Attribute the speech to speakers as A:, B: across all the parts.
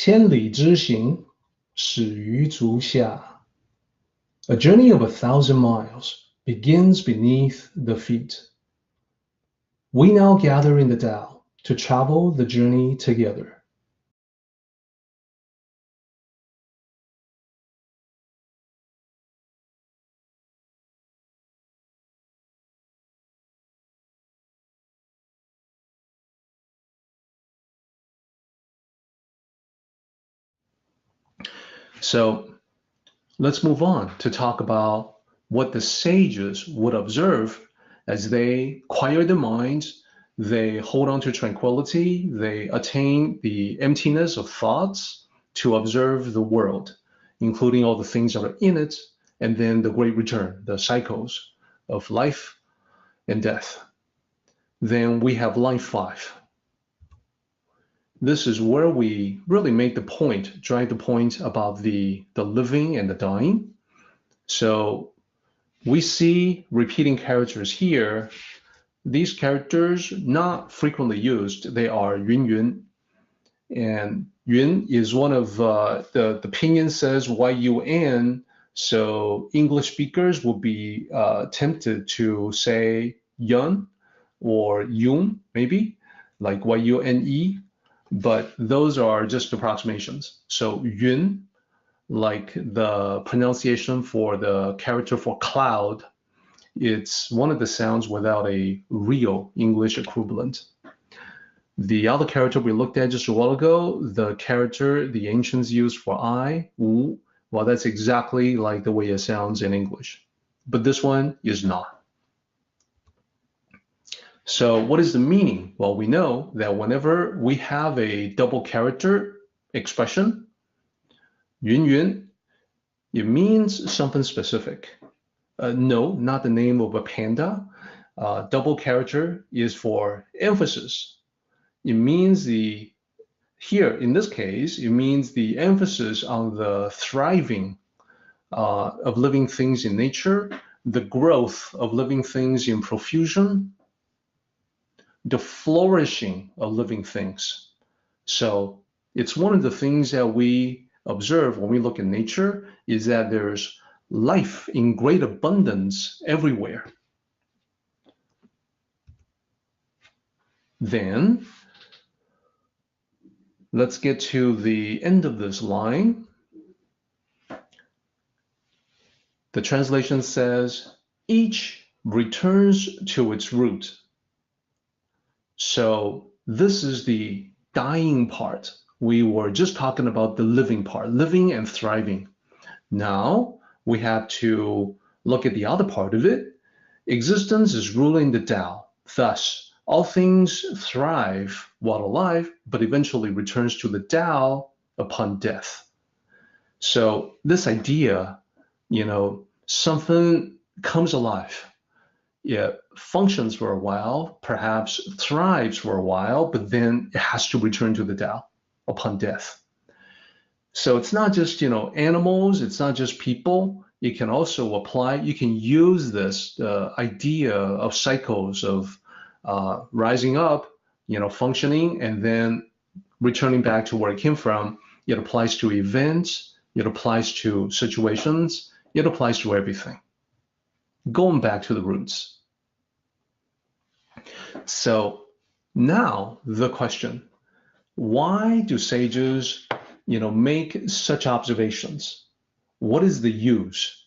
A: 千里之行，始于足下. A journey of 1,000 miles begins beneath the feet. We now gather in the Tao to travel the journey together. So let's move on to talk about what the sages would observe as they quiet their minds, they hold on to tranquility, they attain the emptiness of thoughts to observe the world, including all the things that are in it, and then the great return, the cycles of life and death. Then we have line 5. This is where we really make the point, drive the point about the living and the dying. So we see repeating characters here. These characters, not frequently used, they are yun yun. And yun is one of the pinyin says yun. So English speakers will be tempted to say yun or yun, maybe, like yune. But those are just approximations. So yun, like the pronunciation for the character for cloud, it's one of the sounds without a real English equivalent. The other character we looked at just a while ago, the character the ancients used for I, wu, well, that's exactly like the way it sounds in English. But this one is not. So what is the meaning? Well, we know that whenever we have a double character expression, yun yun, it means something specific. No, not the name of a panda. Double character is for emphasis. It means here in this case, it means the emphasis on the thriving of living things in nature, the growth of living things in profusion, the flourishing of living things. So it's one of the things that we observe when we look at nature is that there's life in great abundance everywhere. Then let's get to the end of this line. The translation says, each returns to its root. So this is the dying part. We were just talking about the living part, living and thriving. Now we have to look at the other part of it. Existence is ruling the Tao. Thus, all things thrive while alive, but eventually returns to the Tao upon death. So this idea, something comes alive. It functions for a while, perhaps thrives for a while, but then it has to return to the Tao upon death. So it's not just, animals, it's not just people. You can also apply, you can use this idea of cycles of rising up, functioning, and then returning back to where it came from. It applies to events, it applies to situations, it applies to everything. Going back to the roots. So now the question, why do sages, make such observations? What is the use?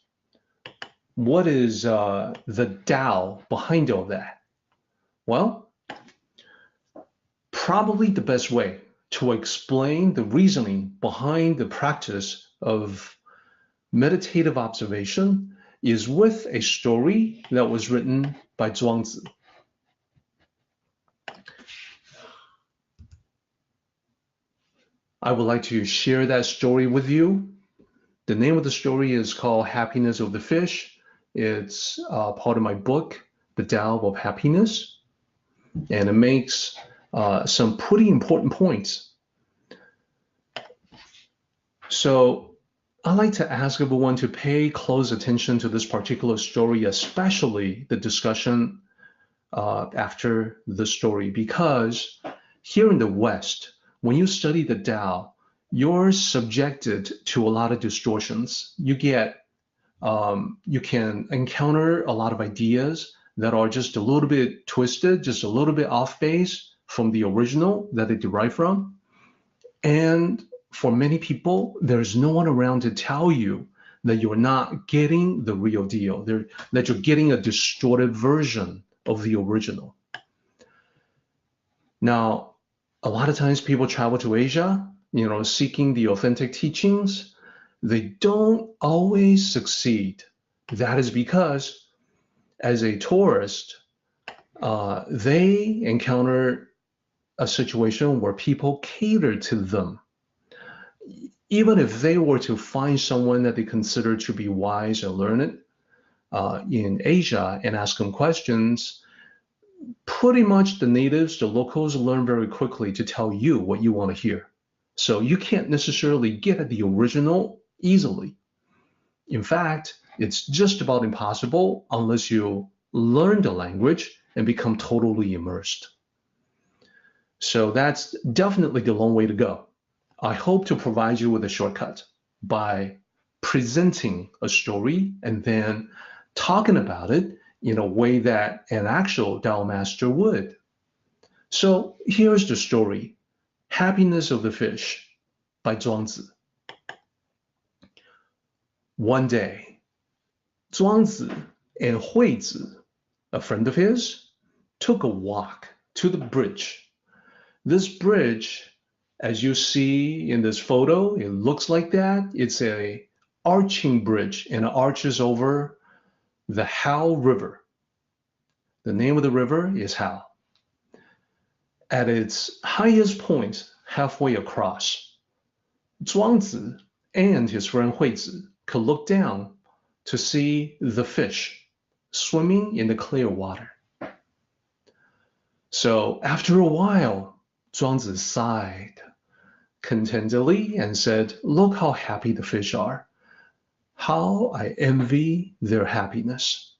A: What is the Tao behind all that? Well, probably the best way to explain the reasoning behind the practice of meditative observation is with a story that was written by Zhuangzi. I would like to share that story with you. The name of the story is called Happiness of the Fish. It's part of my book, The Tao of Happiness, and it makes some pretty important points. So I'd like to ask everyone to pay close attention to this particular story, especially the discussion after the story, because here in the West, when you study the Tao, you're subjected to a lot of distortions. You can encounter a lot of ideas that are just a little bit twisted, just a little bit off base from the original that they derive from. And for many people, there's no one around to tell you that you're not getting the real deal, that you're getting a distorted version of the original. Now, a lot of times people travel to Asia, seeking the authentic teachings. They don't always succeed. That is because as a tourist, they encounter a situation where people cater to them. Even if they were to find someone that they consider to be wise and learned in Asia and ask them questions, pretty much the natives, the locals, learn very quickly to tell you what you want to hear. So you can't necessarily get at the original easily. In fact, it's just about impossible unless you learn the language and become totally immersed. So that's definitely the long way to go. I hope to provide you with a shortcut by presenting a story and then talking about it in a way that an actual Tao master would. So here's the story, Happiness of the Fish by Zhuangzi. One day, Zhuangzi and Huizi, a friend of his, took a walk to the bridge. This bridge, as you see in this photo, it looks like that. It's an arching bridge and it arches over the Hao River. The name of the river is Hao. At its highest point, halfway across, Zhuangzi and his friend Huizi could look down to see the fish swimming in the clear water. So after a while, Zhuangzi sighed contentedly and said, "Look how happy the fish are. How I envy their happiness."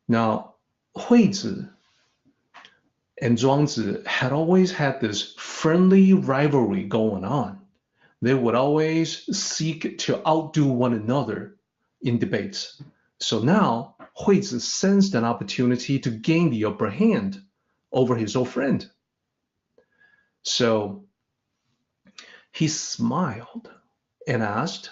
A: Now, Huizi and Zhuangzi had always had this friendly rivalry going on. They would always seek to outdo one another in debates. So now, Huizi sensed an opportunity to gain the upper hand over his old friend. So he smiled and asked,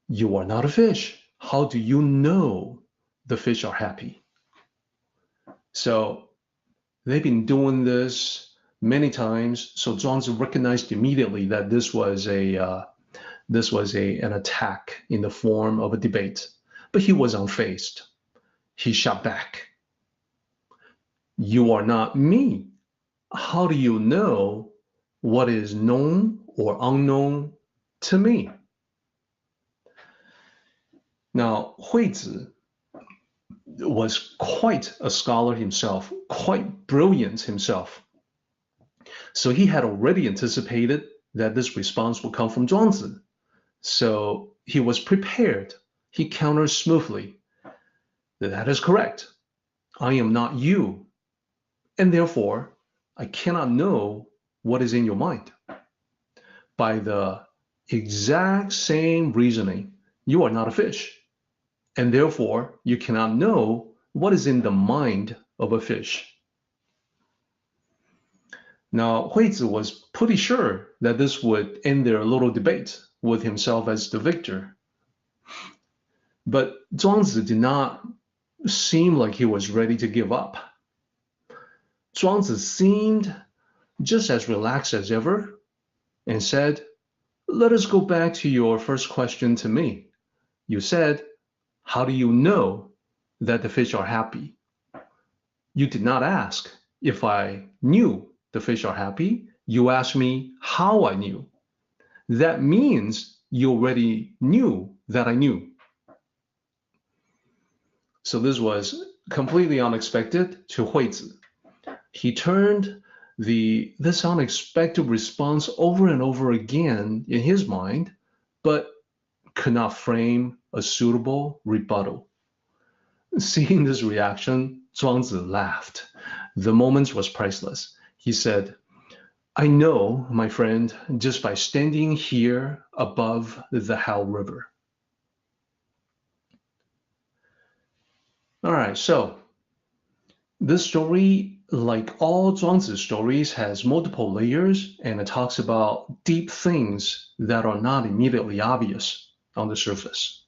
A: "You are not a fish. How do you know the fish are happy?" So they've been doing this many times. So Zhuangzi recognized immediately that this was an attack in the form of a debate, but he was unfazed. He shot back, "You are not me. How do you know what is known or unknown to me?" Now, Huizi was quite a scholar himself, quite brilliant himself. So he had already anticipated that this response would come from Zhuangzi. So he was prepared. He countered smoothly. "That is correct. I am not you. And therefore, I cannot know what is in your mind. By the exact same reasoning, you are not a fish. And therefore, you cannot know what is in the mind of a fish." Now, Huizi was pretty sure that this would end their little debate with himself as the victor. But Zhuangzi did not seem like he was ready to give up. Zhuangzi seemed just as relaxed as ever and said, "Let us go back to your first question to me. You said, how do you know that the fish are happy? You did not ask if I knew the fish are happy. You asked me how I knew. That means you already knew that I knew." So this was completely unexpected to Huizi. He turned this unexpected response over and over again in his mind, but could not frame a suitable rebuttal. Seeing this reaction, Zhuangzi laughed. The moment was priceless. He said, I know, my friend, just by standing here above the Hao River. All right, so this story, like all Zhuangzi stories, has multiple layers, and it talks about deep things that are not immediately obvious on the surface.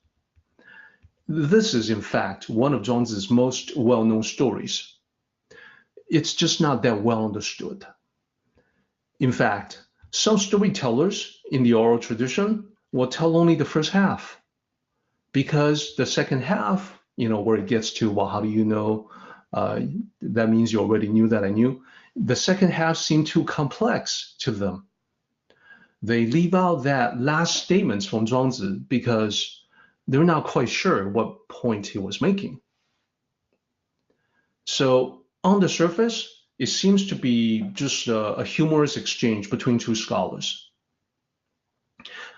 A: This is, in fact, one of Zhuangzi's most well-known stories. It's just not that well understood. In fact, some storytellers in the oral tradition will tell only the first half, because the second half, where it gets to, well, how do you know? That means you already knew that I knew. The second half seemed too complex to them. They leave out that last statements from Zhuangzi because they're not quite sure what point he was making. So on the surface, it seems to be just a humorous exchange between two scholars.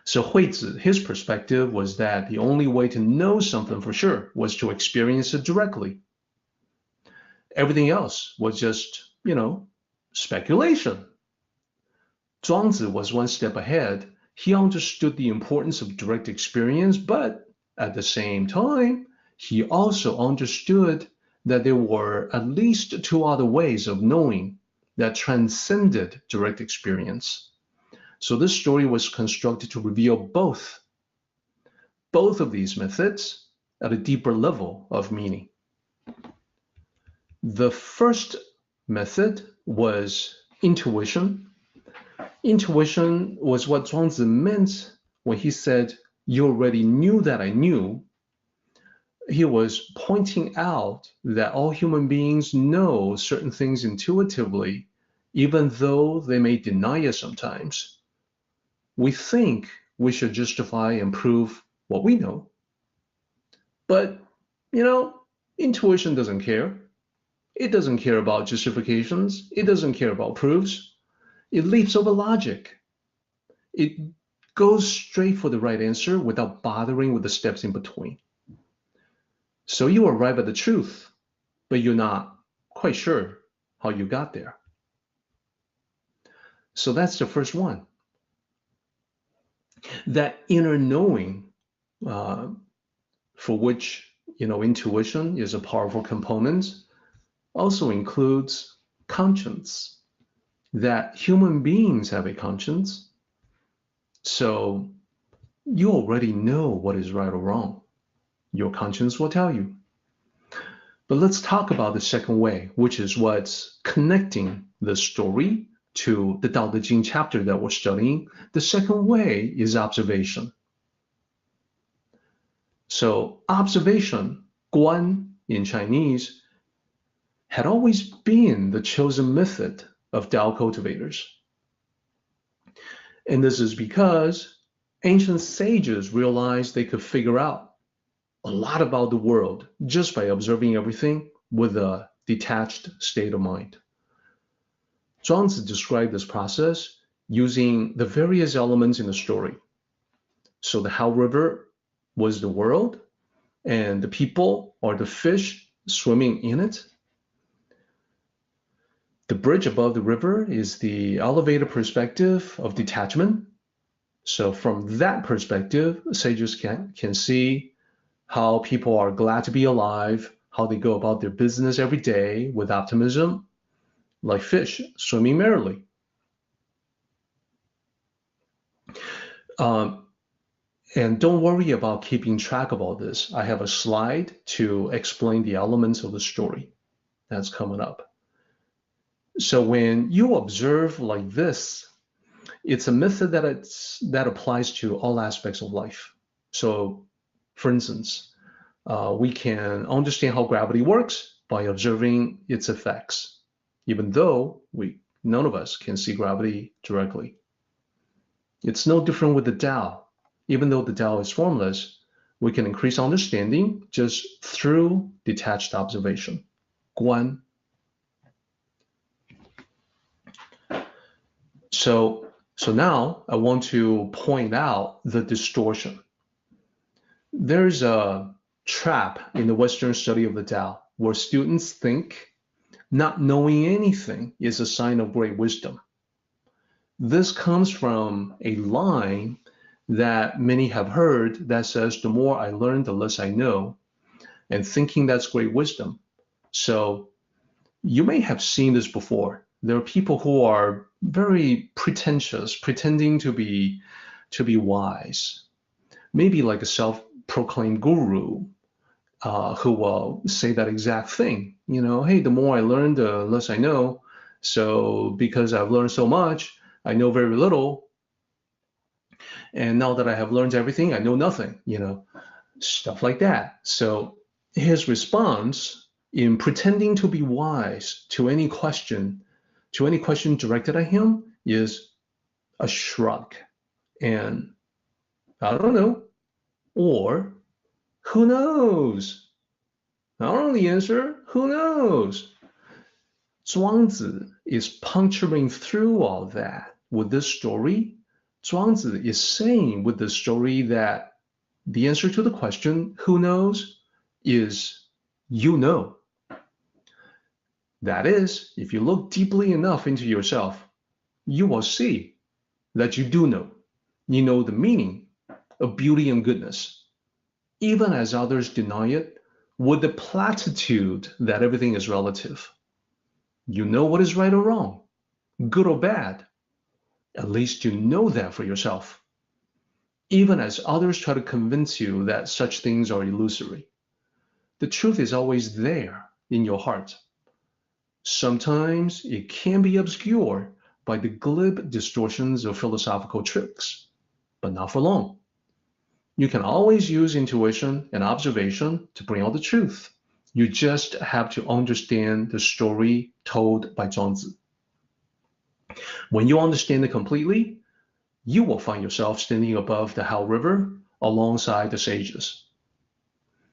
A: So Huizi, his perspective was that the only way to know something for sure was to experience it directly. Everything else was just, speculation. Zhuangzi was one step ahead. He understood the importance of direct experience, but at the same time, he also understood that there were at least two other ways of knowing that transcended direct experience. So this story was constructed to reveal both of these methods at a deeper level of meaning. The first method was intuition. Intuition was what Zhuangzi meant when he said, "You already knew that I knew." He was pointing out that all human beings know certain things intuitively, even though they may deny it sometimes. We think we should justify and prove what we know. But, intuition doesn't care. It doesn't care about justifications. It doesn't care about proofs. It leaps over logic. It goes straight for the right answer without bothering with the steps in between. So you arrive at the truth, but you're not quite sure how you got there. So that's the first one. That inner knowing, for which intuition is a powerful component, also includes conscience. That human beings have a conscience. So you already know what is right or wrong. Your conscience will tell you. But let's talk about the second way, which is what's connecting the story to the Daodejing chapter that we're studying. The second way is observation. So observation, 观 in Chinese, had always been the chosen method of Tao cultivators. And this is because ancient sages realized they could figure out a lot about the world just by observing everything with a detached state of mind. Zhuangzi described this process using the various elements in the story. So the Hao River was the world, and the people are the fish swimming in it. The bridge above the river is the elevated perspective of detachment. So from that perspective, sages can see how people are glad to be alive, how they go about their business every day with optimism, like fish swimming merrily. And don't worry about keeping track of all this. I have a slide to explain the elements of the story that's coming up. So when you observe like this, it's a method that applies to all aspects of life. So, for instance, we can understand how gravity works by observing its effects, even though none of us can see gravity directly. It's no different with the Tao. Even though the Tao is formless, we can increase understanding just through detached observation. 观. So now I want to point out the distortion. There's a trap in the Western study of the Tao where students think not knowing anything is a sign of great wisdom. This comes from a line that many have heard that says, the more I learn, the less I know, and thinking that's great wisdom. So you may have seen this before. There are people who are very pretentious, pretending to be wise, maybe like a self-proclaimed guru who will say that exact thing. Hey, the more I learn, the less I know. So because I've learned so much, I know very little. And now that I have learned everything, I know nothing, stuff like that. So his response in pretending to be wise to any question directed at him is a shrug. And I don't know, or who knows? I don't know the answer. Who knows? Zhuangzi is puncturing through all that with this story. Zhuangzi is saying with this story that the answer to the question, who knows, is you know. That is, if you look deeply enough into yourself, you will see that you do know. You know the meaning of beauty and goodness, even as others deny it, with the platitude that everything is relative. You know what is right or wrong, good or bad. At least you know that for yourself, even as others try to convince you that such things are illusory. The truth is always there in your heart. Sometimes it can be obscured by the glib distortions of philosophical tricks, but not for long. You can always use intuition and observation to bring out the truth. You just have to understand the story told by Zhuangzi. When you understand it completely, you will find yourself standing above the Hao River alongside the sages.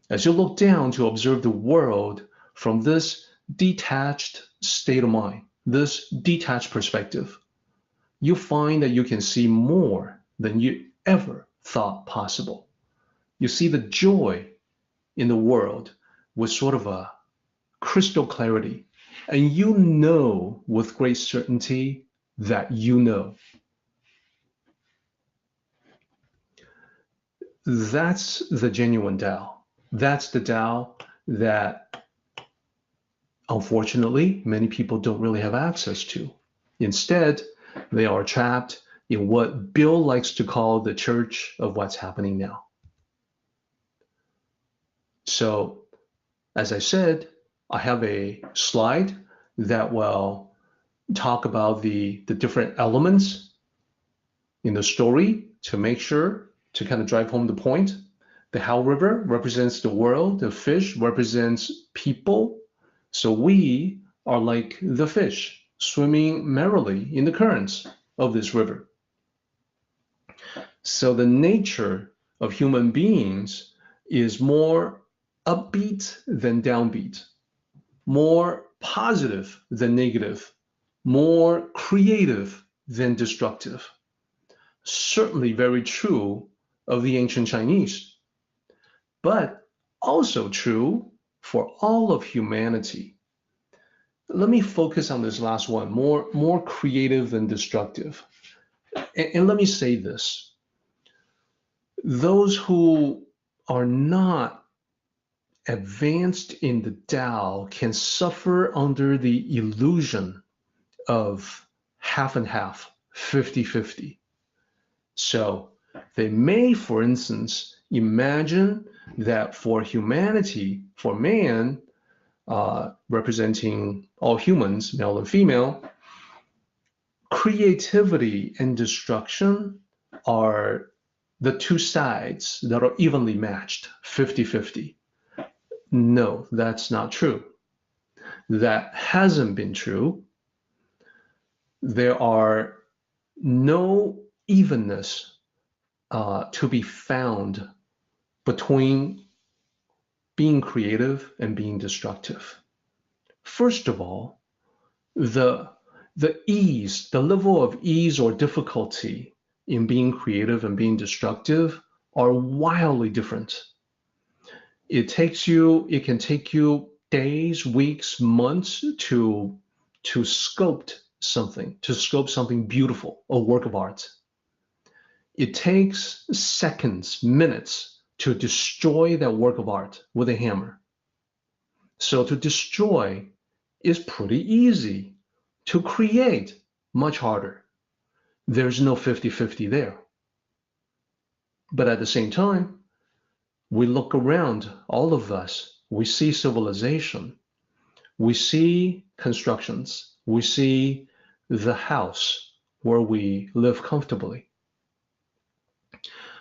A: As you look down to observe the world from this detached state of mind, this detached perspective, you find that you can see more than you ever thought possible. You see the joy in the world with sort of a crystal clarity, and you know with great certainty that you know. That's the genuine Tao. That's the Tao that, unfortunately, many people don't really have access to. Instead, they are trapped in what Bill likes to call the church of what's happening now. So, as I said, I have a slide that will talk about the different elements in the story to make sure to kind of drive home the point. The Hao River represents the world. The fish represents people. So we are like the fish swimming merrily in the currents of this river. So the nature of human beings is more upbeat than downbeat, more positive than negative, more creative than destructive. Certainly very true of the ancient Chinese, but also true for all of humanity. Let me focus on this last one, more creative than destructive. And let me say this. Those who are not advanced in the Tao can suffer under the illusion of half and half, 50-50. So they may, for instance, imagine that for humanity, for man, representing all humans, male and female, creativity and destruction are the two sides that are evenly matched, 50-50. No, that's not true. That hasn't been true. There are no evenness to be found between being creative and being destructive. First of all, the ease, the level of ease or difficulty in being creative and being destructive are wildly different. It can take you days, weeks, months to sculpt something, to sculpt something beautiful, a work of art, it takes seconds, minutes to destroy that work of art with a hammer. So to destroy is pretty easy. To create, much harder. There's no 50-50 there. But at the same time, we look around, all of us, we see civilization, we see constructions, we see the house where we live comfortably.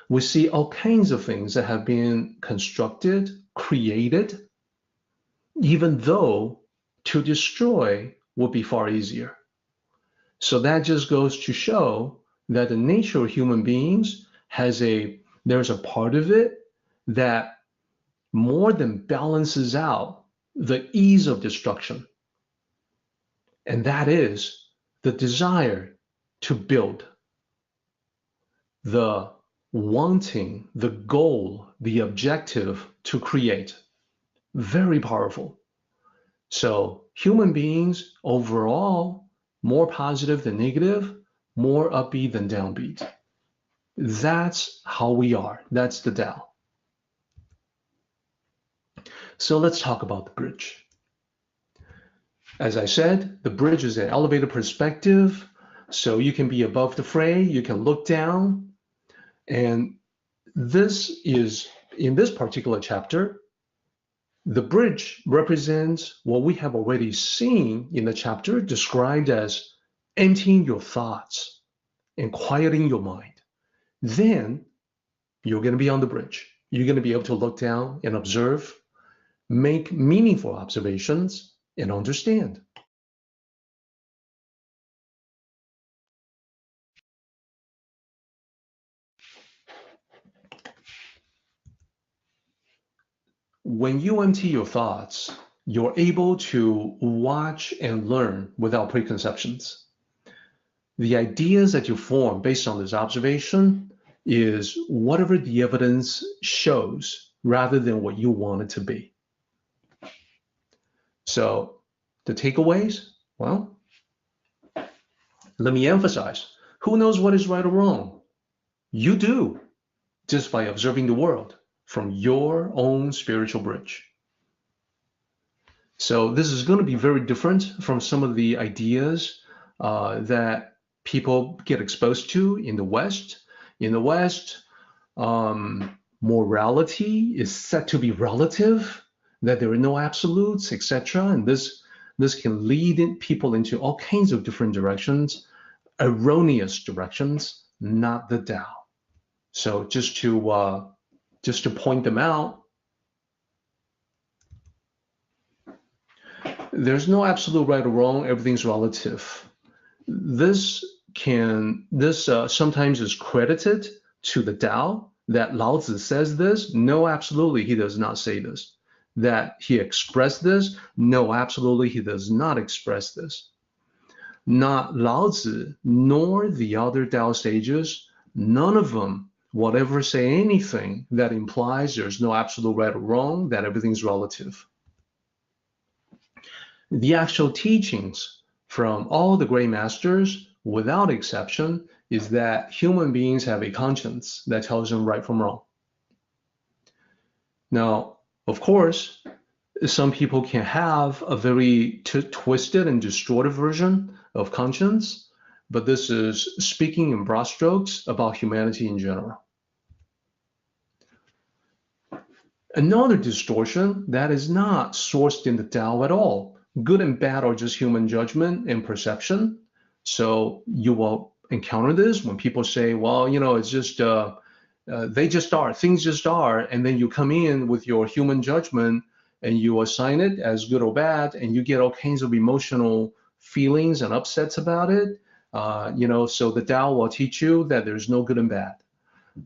A: We see all kinds of things that have been constructed, created, even though to destroy would be far easier. So that just goes to show that the nature of human beings there's a part of it that more than balances out the ease of destruction. And that is the desire to build, the wanting, the goal, the objective to create. Very powerful. So human beings overall, more positive than negative, more upbeat than downbeat. That's how we are. That's the Tao. So let's talk about the bridge. As I said, the bridge is an elevated perspective. So you can be above the fray, you can look down. And this is, in this particular chapter, the bridge represents what we have already seen in the chapter described as emptying your thoughts and quieting your mind. Then you're going to be on the bridge. You're going to be able to look down and observe, make meaningful observations, and understand. When you empty your thoughts, you're able to watch and learn without preconceptions. The ideas that you form based on this observation is whatever the evidence shows rather than what you want it to be. So the takeaways, well, let me emphasize, who knows what is right or wrong? You do, just by observing the world from your own spiritual bridge. So this is going to be very different from some of the ideas that people get exposed to in the West. In the West, morality is said to be relative, that there are no absolutes, etc. And this can lead people into all kinds of different directions, erroneous directions, not the Tao. So just to point them out, there's no absolute right or wrong. Everything's relative. This sometimes is credited to the Tao, that Lao Tzu says this. No, absolutely, he does not say this. That he expressed this. No, absolutely, he does not express this. Not Lao Tzu, nor the other Tao sages, none of them will ever say anything that implies there's no absolute right or wrong, that everything's relative. The actual teachings from all the great masters, without exception, is that human beings have a conscience that tells them right from wrong. Now, of course, some people can have a very twisted and distorted version of conscience, but this is speaking in broad strokes about humanity in general. Another distortion that is not sourced in the Tao at all. Good and bad are just human judgment and perception. So you will encounter this when people say, well, it's just, they just are, things just are. And then you come in with your human judgment and you assign it as good or bad, and you get all kinds of emotional feelings and upsets about it. So the Tao will teach you that there's no good and bad.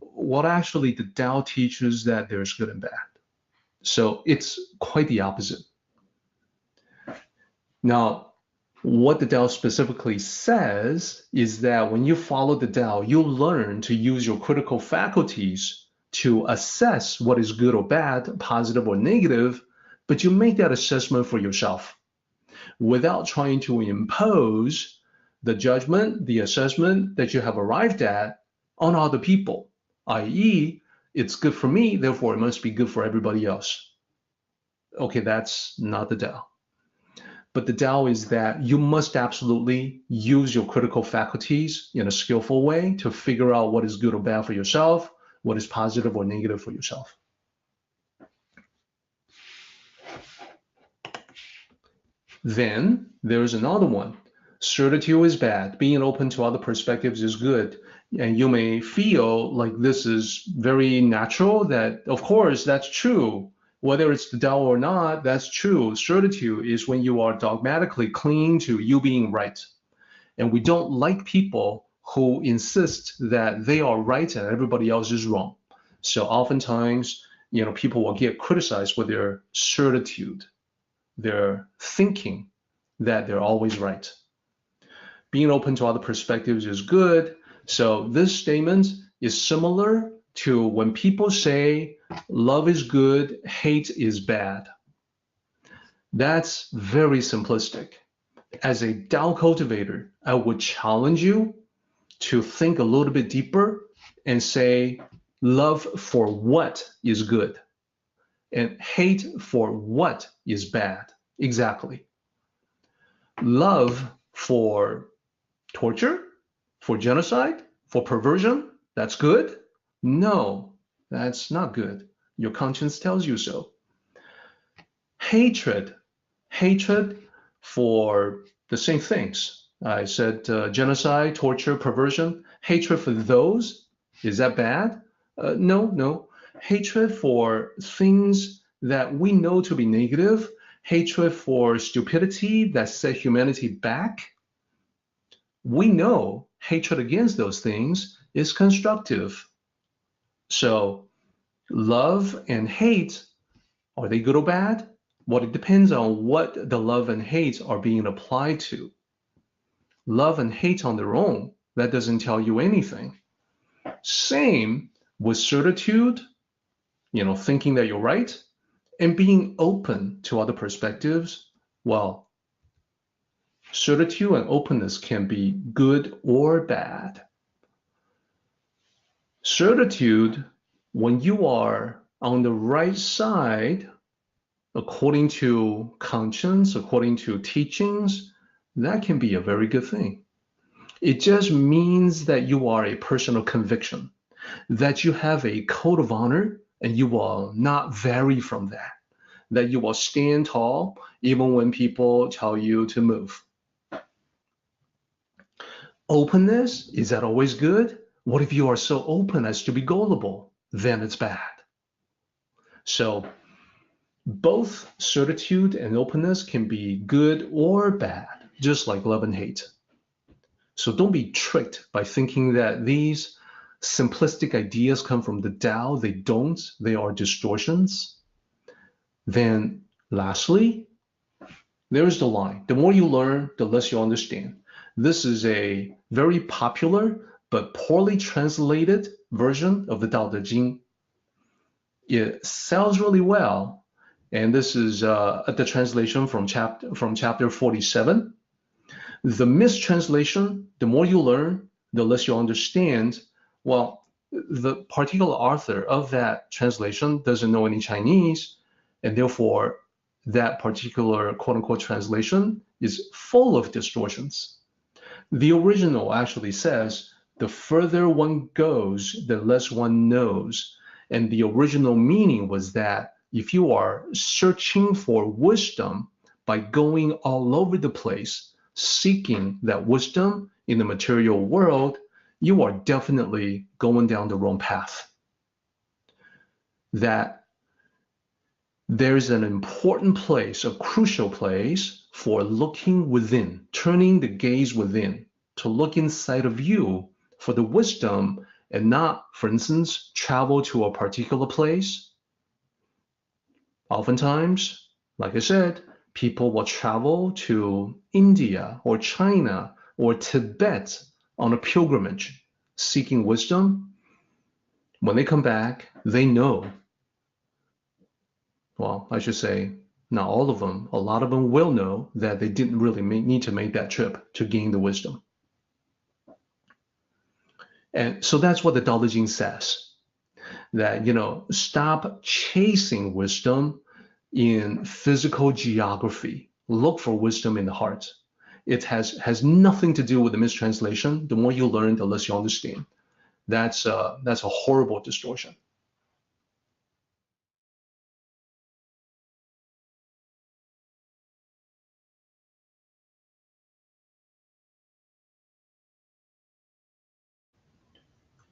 A: What actually the Tao teaches that there's good and bad. So it's quite the opposite. Now, what the Tao specifically says is that when you follow the Tao, you learn to use your critical faculties to assess what is good or bad, positive or negative, but you make that assessment for yourself without trying to impose the judgment, the assessment that you have arrived at on other people, i.e., it's good for me, therefore it must be good for everybody else. Okay, that's not the Tao. But the Tao is that you must absolutely use your critical faculties in a skillful way to figure out what is good or bad for yourself, what is positive or negative for yourself. Then there's another one. Certitude is bad. Being open to other perspectives is good. And you may feel like this is very natural, that of course that's true. Whether it's the Tao or not, that's true. Certitude is when you are dogmatically clinging to you being right. And we don't like people who insist that they are right and everybody else is wrong. So oftentimes, people will get criticized with their certitude, their thinking that they're always right. Being open to other perspectives is good. So this statement is similar to when people say love is good, hate is bad. That's very simplistic. As a Tao cultivator, I would challenge you to think a little bit deeper and say love for what is good and hate for what is bad. Exactly. Love for torture, for genocide, for perversion, that's good? No, that's not good. Your conscience tells you so. Hatred for the same things. I said genocide, torture, perversion. Hatred for those, is that bad? No. Hatred for things that we know to be negative, hatred for stupidity that set humanity back. We know hatred against those things is constructive. So love and hate, are they good or bad? Well, it depends on what the love and hate are being applied to. Love and hate on their own, that doesn't tell you anything. Same with certitude, thinking that you're right, and being open to other perspectives. Well, certitude and openness can be good or bad. Certitude, when you are on the right side, according to conscience, according to teachings, that can be a very good thing. It just means that you are a person of conviction, that you have a code of honor and you will not vary from that you will stand tall even when people tell you to move. Openness, is that always good? What if you are so open as to be gullible? Then it's bad. So both certitude and openness can be good or bad, just like love and hate. So don't be tricked by thinking that these simplistic ideas come from the Tao. They don't. They are distortions. Then lastly, there's the line. The more you learn, the less you understand. This is a very popular but poorly translated version of the Daodejing. It sells really well, and this is the translation from chapter 47. The mistranslation, the more you learn, the less you understand. Well, the particular author of that translation doesn't know any Chinese, and therefore that particular quote-unquote translation is full of distortions. The original actually says, the further one goes, the less one knows. And the original meaning was that if you are searching for wisdom by going all over the place, seeking that wisdom in the material world, you are definitely going down the wrong path. That there's an important place, a crucial place for looking within, turning the gaze within, to look inside of you for the wisdom and not, for instance, travel to a particular place. Oftentimes, like I said, people will travel to India or China or Tibet on a pilgrimage, seeking wisdom. When they come back, they know. Well, I should say, not all of them, a lot of them will know that they didn't really need to make that trip to gain the wisdom. And so that's what the Daodejing says, that, stop chasing wisdom in physical geography. Look for wisdom in the heart. It has nothing to do with the mistranslation. The more you learn, the less you understand. That's a horrible distortion.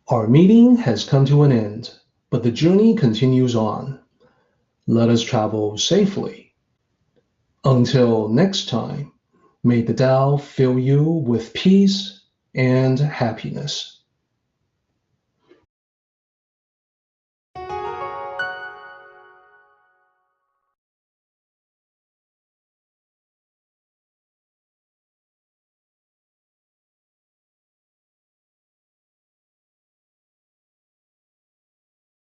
A: Our meeting has come to an end, but the journey continues on. Let us travel safely. Until next time, may the Tao fill you with peace and happiness.